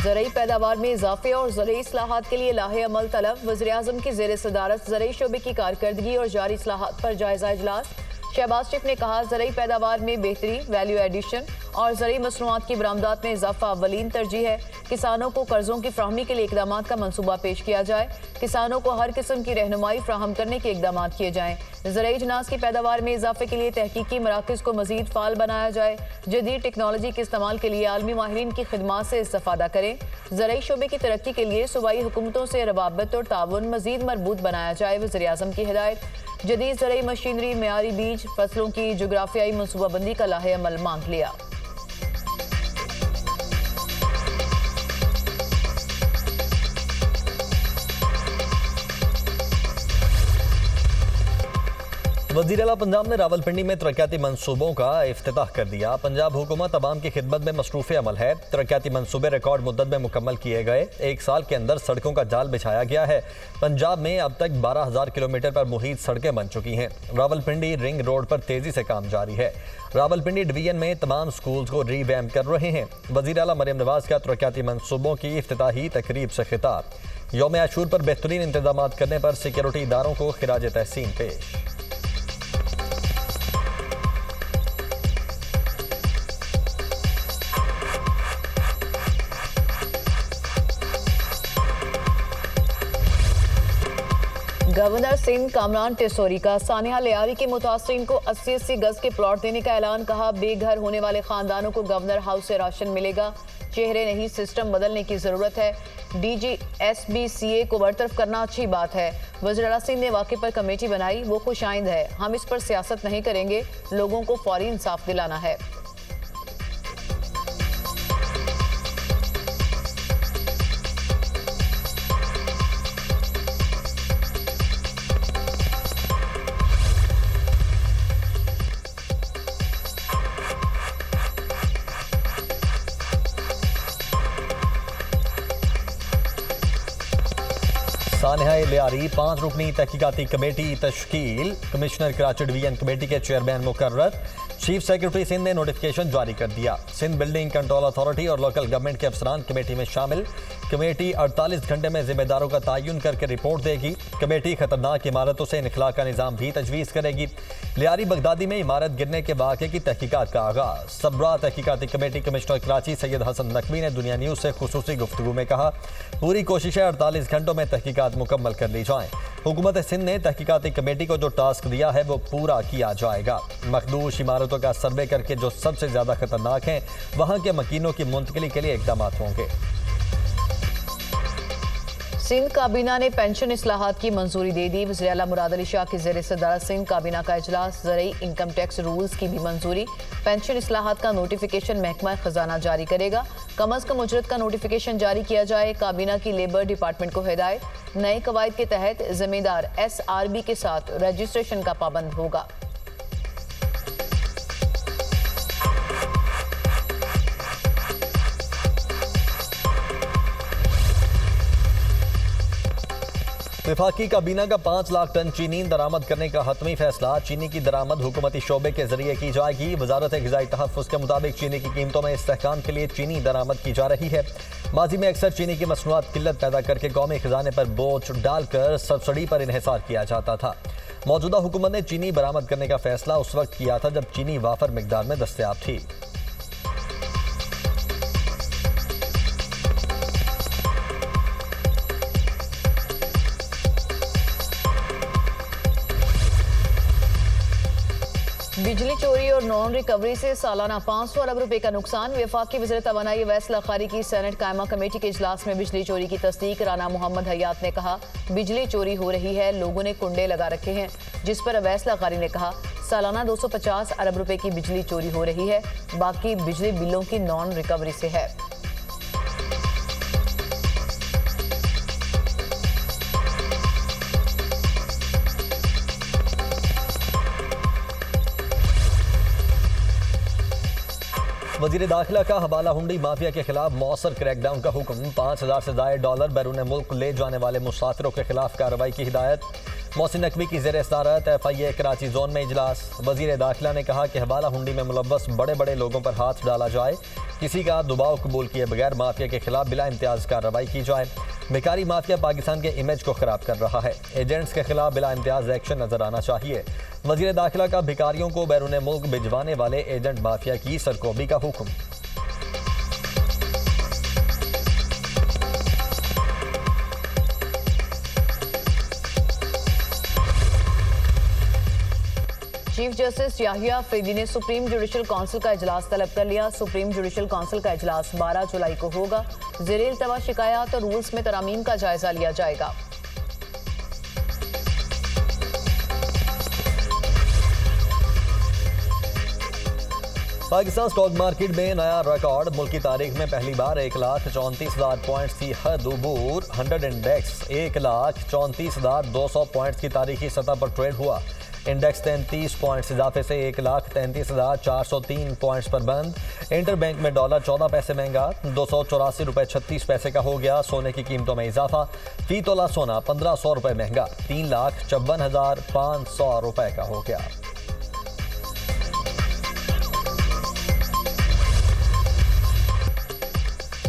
ज़रई पैदावार में इजाफे और ज़रई इस्लाहात के लिए लाहे अमल तलब। वज़ीर-ए-आज़म की ज़ेर सदारत ज़रई शोबे की कारकर्दगी और जारी इस्लाहात पर जायजा इजलास। शहबाज शरीफ ने कहा, ज़रई पैदावार में बेहतरी, वैल्यू एडिशन और ज़रई मसनूआत की बरामदात में इजाफा अव्वलीन तरजीह है। किसानों को कर्जों की फ्राहमी के लिए इकदाम का मनसूबा पेश किया जाए। किसानों को हर किस्म की रहनुमाई फ्राहम करने के इकदाम किए जाएँ। ज़रई जनास की पैदावार में इजाफे के लिए तहकीकी मराकज़ को मज़ीद फ़ाल बनाया जाए। जदीद टेक्नोलॉजी के इस्तेमाल के लिए आलमी माहिरीन की खिदमात से इस्तेफ़ादा करें। ज़रई शोबे की तरक्की के लिए सूबाई हुकूमतों से रवाबत और ताउन मज़ीद मरबूत बनाया जाए। वज़ीर-ए-आज़म की हिदायत। जदीद ज़रई मशीनरी, मेयारी बीज, फसलों की जोग्राफियाई मनसूबाबंदी का लाहे अमल मांग लिया। वज़ीर आला पंजाब ने रावलपिंडी में तरक्याती मनसूबों का इफ्तिताह कर दिया। पंजाब हुकूमत अवाम की खिदमत में मसरूफ़ अमल है। तरक्याती मनसूबे रिकॉर्ड मुद्दत में मुकम्मल किए गए। एक साल के अंदर सड़कों का जाल बिछाया गया है। पंजाब में अब तक 12,000 किलोमीटर पर मुहित सड़कें बन चुकी हैं। रावलपिंडी रिंग रोड पर तेजी से काम जारी है। रावलपिंडी डिवीजन में तमाम स्कूल्स को रीवैम्प कर रहे हैं। वज़ीर आला मरियम नवाज का तरक्याती मनसूबों की इफ्तिताही तकरीब से खिताब। यौम आशूर पर बेहतरीन इंतजाम करने पर सिक्योरिटी इदारों को खिराज तहसीन पेश। गवर्नर सिंध कामरान टेसोरी का सानिया लियारी के मुतासरीन को 80-80 गज के प्लॉट देने का ऐलान। कहा, बेघर होने वाले खानदानों को गवर्नर हाउस से राशन मिलेगा। चेहरे नहीं, सिस्टम बदलने की जरूरत है। DGSBCA को बरतरफ करना अच्छी बात है। वज़ीर आला सिंध ने वाक़े पर कमेटी बनाई, वो खुशाइंद है। हम इस पर सियासत नहीं करेंगे, लोगों को फौरी इंसाफ दिलाना है। सानिया लियारी 5 रुकनी तहकीकाती कमेटी तश्कील। कमिश्नर कराची डिवीजन कमेटी के चेयरमैन मुकर्रर। चीफ सेक्रेटरी सिंध ने नोटिफिकेशन जारी कर दिया। सिंध बिल्डिंग कंट्रोल अथॉरिटी और लोकल गवर्नमेंट के अफसरान कमेटी में शामिल। कमेटी 48 घंटे में जिम्मेदारों का तयन करके रिपोर्ट देगी। कमेटी खतरनाक इमारतों से इनखला का निज़ाम भी तजवीज़ करेगी। लियारी बगदादी में इमारत गिरने के वाक़े की तहकीकात का आगाज़। सबरा तहकीकाती कमेटी कमिश्नर कराची सैयद हसन नकवी ने दुनिया न्यूज़ से खुसूसी गुफ्तगू में कहा, पूरी कोशिशें 48 घंटों में तहकीकात मुकम्मल कर ली जाएँ। हुकूमत सिंध ने तहकीकाती कमेटी को जो टास्क दिया है वो पूरा किया जाएगा। मखदूश इमारतों का सर्वे करके जो सबसे ज्यादा खतरनाक हैं वहां के मकीनों की मुंतकिली के लिए इकदाम होंगे। सिंध काबीना ने पेंशन इस्लाहात की मंजूरी दे दी। वज़ीर आला मुराद अली शाह की ज़ेर सदारत सिंध काबीना का इजलास। ज़रई इनकम टैक्स रूल्स की भी मंजूरी। पेंशन इस्लाहात का नोटिफिकेशन महकमा खजाना जारी करेगा। कम अज़ कम उजरत का नोटिफिकेशन जारी किया जाए। काबीना की लेबर डिपार्टमेंट को हिदायत। नए कवायद के तहत जिम्मेदार SRB के साथ रजिस्ट्रेशन का पाबंद होगा। वफाकी काबीना का 5 लाख टन चीनी दरामद करने का हतमी फैसला। चीनी की दरामद हुकूमती शोबे के जरिए की जाएगी। वजारत ग़िज़ाई तहफ़्फ़ुज़ के मुताबिक चीनी की कीमतों में इस्तेहकाम के लिए चीनी दरामद की जा रही है। माजी में अक्सर चीनी की मसनूआत किल्लत पैदा करके कौमी खजाने पर बोझ डालकर सब्सिडी पर इन्हिसार किया जाता था। मौजूदा हुकूमत ने चीनी बरामद करने का फैसला उस वक्त किया था जब चीनी वाफर मिकदार में दस्तयाब थी। बिजली चोरी और नॉन रिकवरी से सालाना 500 अरब रुपए का नुकसान। वफाकी वज़ीर तवानाई अवैस लखारी की सेनेट कायमा कमेटी के इजलास में बिजली चोरी की तस्दीक। राना मोहम्मद हयात ने कहा, बिजली चोरी हो रही है, लोगों ने कुंडे लगा रखे हैं। जिस पर अवैस लखारी ने कहा, सालाना 250 अरब रुपए की बिजली चोरी हो रही है, बाकी बिजली बिलों की नॉन रिकवरी से है। वज़ीर दाखिला का हवाला हुंडी माफिया के खिलाफ मौसर क्रैकडाउन का हुक्म। $5,000 से ज़ायद डॉलर बैरून मुल्क ले जाने वाले मुसाफिरों के खिलाफ कार्रवाई की हिदायत। मोहसिन नकवी की ज़ेर सदारत FIA कराची जोन में इजलास। वज़ीर दाखिला ने कहा कि हवाला हुंडी में मुलव्वस बड़े बड़े लोगों पर हाथ डाला जाए, किसी का दबाव कबूल किए बगैर माफिया के खिलाफ बिला इम्तियाज़ कार्रवाई की जाए। बेकारी माफिया पाकिस्तान के इमेज को खराब कर रहा है, एजेंट्स के खिलाफ बिला इम्तियाज़ एक्शन नजर आना चाहिए। वज़ीर दाखिला का भिखारियों को बैरून मुल्क भिजवाने वाले एजेंट माफिया की सरकोबी का हुक्म। चीफ जस्टिस याहिया अफरीदी ने सुप्रीम जुडिशल काउंसिल का इजलास तलब कर लिया। सुप्रीम जुडिशल काउंसिल का इजलास 12 जुलाई को होगा। ज़ेरे इल्तवा शिकायत और रूल्स में तरामीम का जायजा लिया जाएगा। पाकिस्तान स्टॉक मार्केट में नया रिकॉर्ड। मुल्क की तारीख में पहली बार 1,34,000 पॉइंट्स की हद अबूर। 100 इंडेक्स 1,34,200 पॉइंट्स की तारीखी सतह पर ट्रेड हुआ। इंडेक्स 33 पॉइंट्स इजाफे से 1,33,403 पॉइंट्स पर बंद। इंटरबैंक में डॉलर 14 पैसे महंगा 284 रुपये 36 पैसे का हो गया। सोने की कीमतों में इजाफा, फी तोला सोना 1,500 रुपये महंगा 3,56,500 रुपये का हो गया।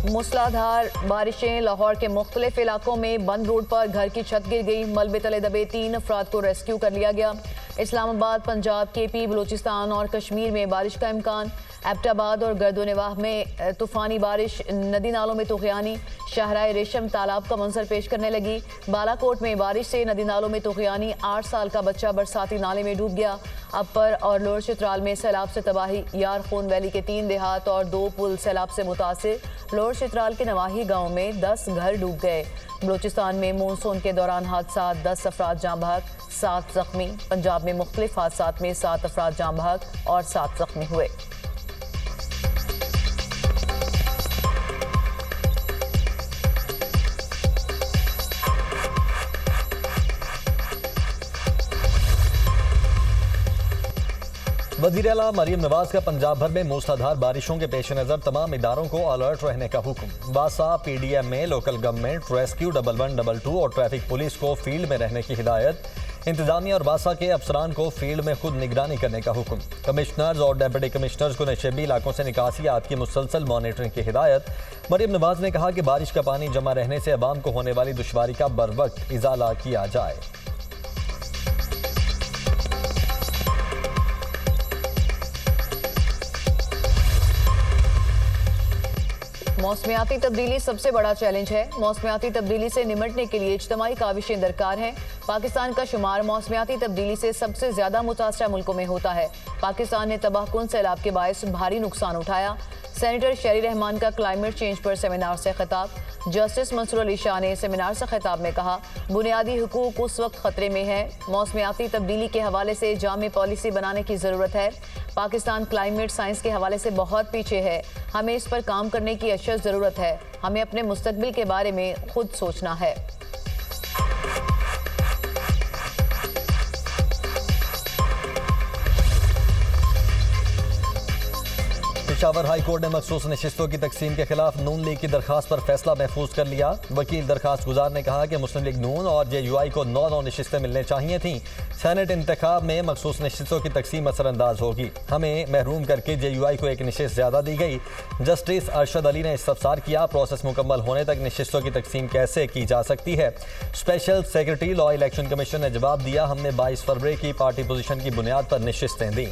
मूसलाधार बारिशें। लाहौर के मुख्तलिफ इलाकों में बंद रोड पर घर की छत गिर गई। मलबे तले दबे 3 अफराद को रेस्क्यू कर लिया गया। इस्लामाबाद, पंजाब, KP, बलूचिस्तान और कश्मीर में बारिश का इम्कान। एबटाबाद और गर्दोनवाह में तूफानी बारिश। नदी नालों में तुग़यानी। शाहराए रेशम तालाब का मंजर पेश करने लगी। बालाकोट में बारिश से नदी नालों में तुग़यानी। 8 साल का बच्चा बरसाती नाले में डूब गया। अपर और लोअर चित्राल में सैलाब से तबाही। यारखून वैली के 3 देहात और 2 पुल सैलाब से मुतासिर। लोअर चित्राल के नवाही गाँव में 10 घर डूब गए। बलूचिस्तान में मानसून के दौरान हादसा, 10 अफराद जाँ बहक, 7 जख्मी। पंजाब में मुख्तलिफ हादसात में 7 अफराद जाँ बहक और 7 जख्मी हुए। वज़ीर आला मरीम नवाज का पंजाब भर में मूसलाधार बारिशों के पेश नज़र तमाम इदारों को अलर्ट रहने का हुक्म। बासा PDM में लोकल गवर्नमेंट, रेस्क्यू 1112 और ट्रैफिक पुलिस को फील्ड में रहने की हिदायत। इंतजामिया और बासा के अफसरान को फील्ड में खुद निगरानी करने का हुक्म। कमिश्नर्स और डिप्टी कमिश्नर्स को नशेबी इलाकों से निकासियात की मुसलसल मॉनिटरिंग की हिदायत। मरीम नवाज ने कहा कि बारिश का पानी जमा रहने से अवाम को होने वाली दुश्वारी का बरवक्त इजाला किया जाए। मौसमियाती तब्दीली सबसे बड़ा चैलेंज है। मौसमियाती तब्दीली से निमटने के लिए इज्तमाई काविशें दरकार हैं। पाकिस्तान का शुमार मौसमियाती तब्दीली से सबसे ज्यादा मुतासरा मुल्कों में होता है। पाकिस्तान ने तबाहकुन सैलाब के बायस भारी नुकसान उठाया। सेनेटर शेरी रहमान का क्लाइमेट चेंज पर सेमिनार से खिताब। जस्टिस मंसूर अली शाह ने सेमिनार से खिताब में कहा, बुनियादी हुकूक उस वक्त खतरे में है। मौसमियाती तब्दीली के हवाले से जामे पॉलिसी बनाने की ज़रूरत है। पाकिस्तान क्लाइमेट साइंस के हवाले से बहुत पीछे है। हमें इस पर काम करने की अशद ज़रूरत है। हमें अपने मुस्तकबिल के बारे में खुद सोचना है। पेशावर हाई कोर्ट ने मखसूस नशिस्तों की तकसीम के खिलाफ नून लीग की दरखास्त पर फैसला महफूज कर लिया। वकील दरखास्त गुजार ने कहा कि मुस्लिम लीग नून और JUI को 9 नशिस्तें मिलने चाहिए थीं। सेनेट इंतखाब में मखसूस नशिस्तों की तकसीम असरअंदाज होगी। हमें महरूम करके JUI को एक नशिस्त ज़्यादा दी गई। जस्टिस अरशद अली ने इस्तफसार किया, प्रोसेस मुकम्मल होने तक नशिस्तों की तकसीम कैसे की जा सकती है। Special secretary law election commission ने जवाब दिया, हमने 22 फरवरी की पार्टी पोजीशन की बुनियाद पर नशिस्तें दी।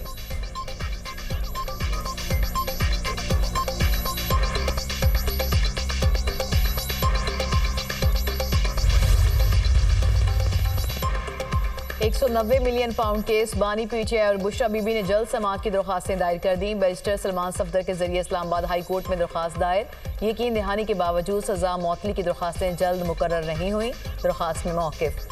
£190 मिलियन केस। बानी PTI और बुशरा बीबी ने जल्द समाअत की दरख्वास्तें दायर कर दी। बैरिस्टर सलमान सफदर के जरिए इस्लामाबाद हाई कोर्ट में दरख्वास्त दायर। यकीन दहानी के बावजूद सजा मौतली की दरख्वास्तें जल्द मुकर्रर नहीं हुई। दरख्वास्त में मौक़िफ़।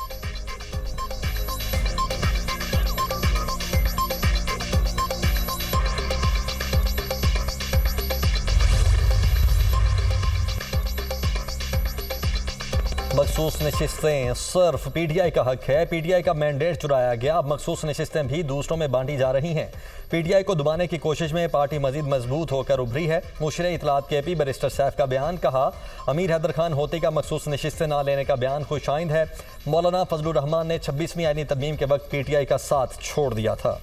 मखसूस नशिस्तें सिर्फ पीटीआई का हक है। पीटीआई का मैंडेट चुराया गया। अब मखसूस नशिस्तें भी दूसरों में बांटी जा रही हैं। पीटीआई को दबाने की कोशिश में पार्टी मजीद मजबूत होकर उभरी है। मुशरे इतलात केपी बैरिस्टर सैफ का बयान। कहा, अमीर हैदर खान होती का मखसूस नशिस्तें ना लेने का बयान खुशाइंद है। मौलाना फजलुर रहमान ने 26वीं आईनी तरमीम के वक्त पीटीआई का साथ छोड़ दिया था।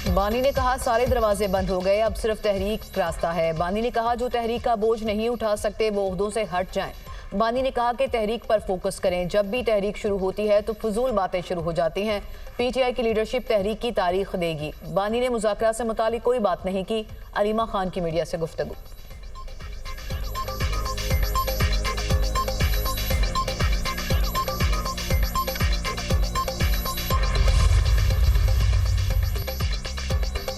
बानी ने कहा, सारे दरवाजे बंद हो गए, अब सिर्फ तहरीक रास्ता है। बानी ने कहा, जो तहरीक का बोझ नहीं उठा सकते वो ओहदों से हट जाएं। बानी ने कहा कि तहरीक पर फोकस करें। जब भी तहरीक शुरू होती है तो फजूल बातें शुरू हो जाती हैं। पीटीआई की लीडरशिप तहरीक की तारीख देगी। बानी ने मुज़ाकरा से मुतालिक कोई बात नहीं की। अलीमा खान की मीडिया से गुफ्तगू।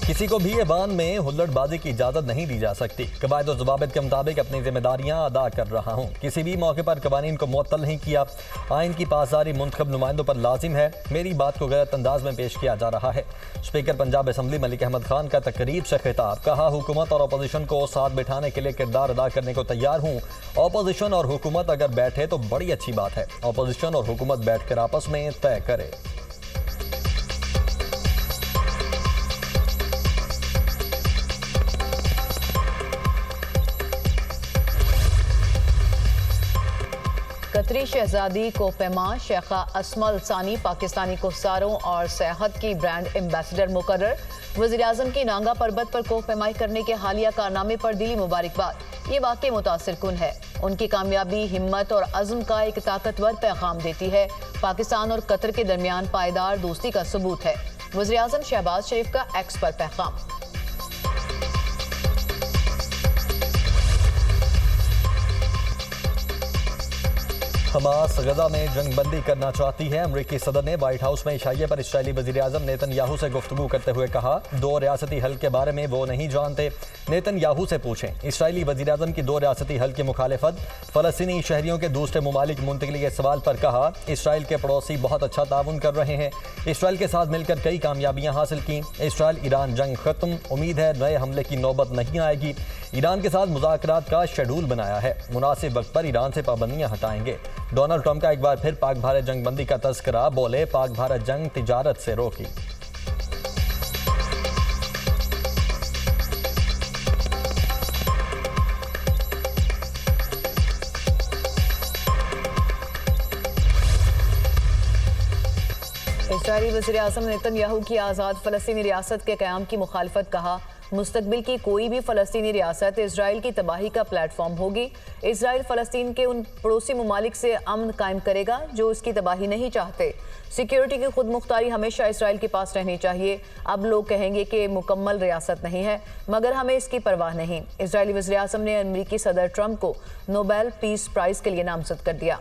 किसी को भी ऐवान में हुल्लड़बाजी की इजाजत नहीं दी जा सकती। कवायद और ज़वाबित के मुताबिक अपनी जिम्मेदारियां अदा कर रहा हूं। किसी भी मौके पर कवानीन को मुअत्तल नहीं किया। आइन की पासदारी मुंतखब नुमाइंदों पर लाजिम है। मेरी बात को गलत अंदाज में पेश किया जा रहा है। स्पीकर पंजाब असम्बली मलिक अहमद खान का तकरीब से खिताब। कहा, हुकूमत और अपोजिशन को साथ बिठाने के लिए किरदार अदा करने को तैयार हूँ। अपोजिशन और हुकूमत अगर बैठे तो बड़ी अच्छी बात है। अपोजिशन और हुकूमत बैठकर आपस में तय करे। कतरी शहजादी कोपेमा शेखा असमल सानी पाकिस्तानी कोसारों और सेहत की ब्रांड एम्बेसडर मुकर्रर। वज़ीर-ए-आज़म की नांगा पर्वत पर कोहपेमाई करने के हालिया कारनामे पर दिली मुबारकबाद। ये वाकई मुतासिर कुन है। उनकी कामयाबी हिम्मत और अज़्म का एक ताकतवर पैगाम देती है। पाकिस्तान और कतर के दरमियान पायदार दोस्ती का सबूत है। वज़ीर-ए-आज़म शहबाज शरीफ का एक्स पर पैगाम। हमास गजा में जंगबंदी करना चाहती है। अमरीकी सदर ने व्हाइट हाउस में इशाइये पर इसराइली वज़ीर-ए-आज़म नेतन्याहू से गुफ्तगू करते हुए कहा, 2 रियासती हल के बारे में वो नहीं जानते। नेतन्याहू से पूछें। इसराइली वज़ीर-ए-आज़म की 2 रियासती हल की मुखालिफत, फ़लस्तीनी शहरियों के दूसरे ममालिक मुंतकिली के सवाल पर कहा, इसराइल के पड़ोसी बहुत अच्छा ताउन कर रहे हैं। इसराइल के साथ मिलकर कई कामयाबियाँ हासिल की। इसराइल ईरान जंग खत्म। उम्मीद है नए हमले की नौबत नहीं आएगी। ईरान के साथ मुज़ाकरात का शेड्यूल बनाया है। मुनासिब वक्त पर ईरान से पाबंदियाँ हटाएंगे। डोनाल्ड ट्रंप का एक बार फिर पाक भारत जंगबंदी का तज़किरा। बोले, पाक भारत जंग तिजारत से रोकी। इसराइली वज़ीर-ए-आज़म नेतन्याहू की आज़ाद फ़लस्तीनी रियासत के क़याम की मुखालफत। कहा, मुस्तकबिल की कोई भी फ़लस्तीनी रियासत इसराइल की तबाही का प्लेटफॉर्म होगी। इसराइल फ़लस्तीन के उन पड़ोसी ममालिक से अमन कायम करेगा जो उसकी तबाही नहीं चाहते। सिक्योरिटी की खुद मुख्तारी हमेशा इसराइल के पास रहनी चाहिए। अब लोग कहेंगे कि मुकम्मल रियासत नहीं है, मगर हमें इसकी परवाह नहीं। इसराइली वज़ीर-ए-आज़म ने अमेरिकी सदर ट्रंप को नोबेल पीस प्राइज़ के लिए नामज़द कर दिया।